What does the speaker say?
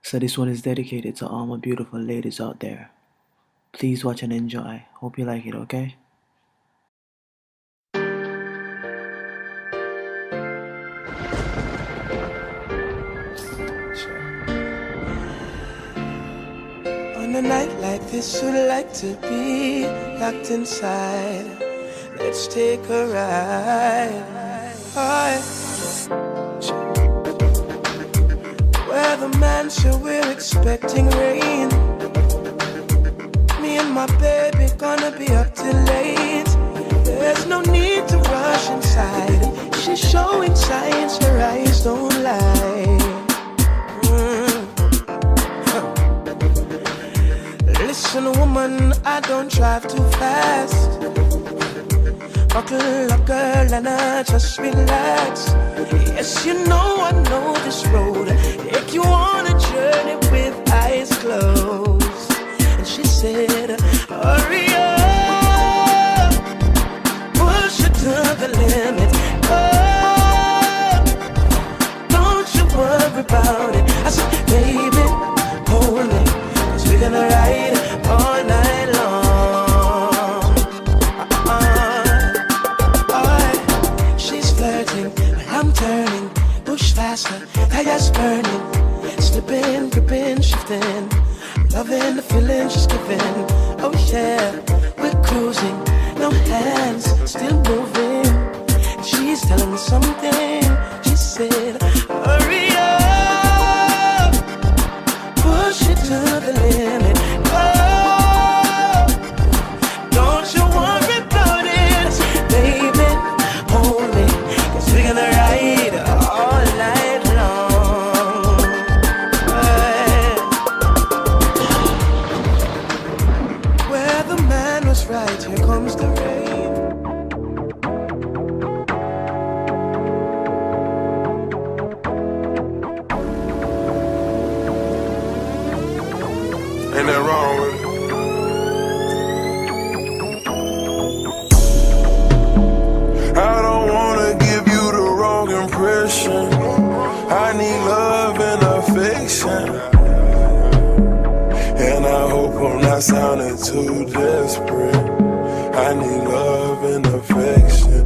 So this one is dedicated to all my beautiful ladies out there. Please watch and enjoy. Hope you like it, okay? On a night like this, you'd like to be locked inside. Let's take a ride. Where the man said we're expecting rain. Me and my baby gonna be up till late. There's no need to rush inside. She's showing signs, her eyes don't lie. Listen, woman, I don't drive too fast. Buckle up, girl, and I just relax. Yes, you know I know this road. Take you on a journey with eyes closed. And she said, hurry up, push it to the limit. Oh, don't you worry about it. I said, baby, hold me, 'cause we're gonna ride all night long. She's flirting, but I'm turning. Push faster, tires burning. Slipping, gripping, shifting. Loving the feeling she's giving. Oh yeah, we're cruising. No hands, still moving. She's telling me something. She said, hurry up, push it to the limit. Oh, don't you worry about it, baby, hold me, 'cause we're gonna ride all night long. Where the man was right, here comes the rain. Ain't that wrong with it? I don't wanna give you the wrong impression. I need love and affection. And I hope I'm not sounding too desperate. I need love and affection.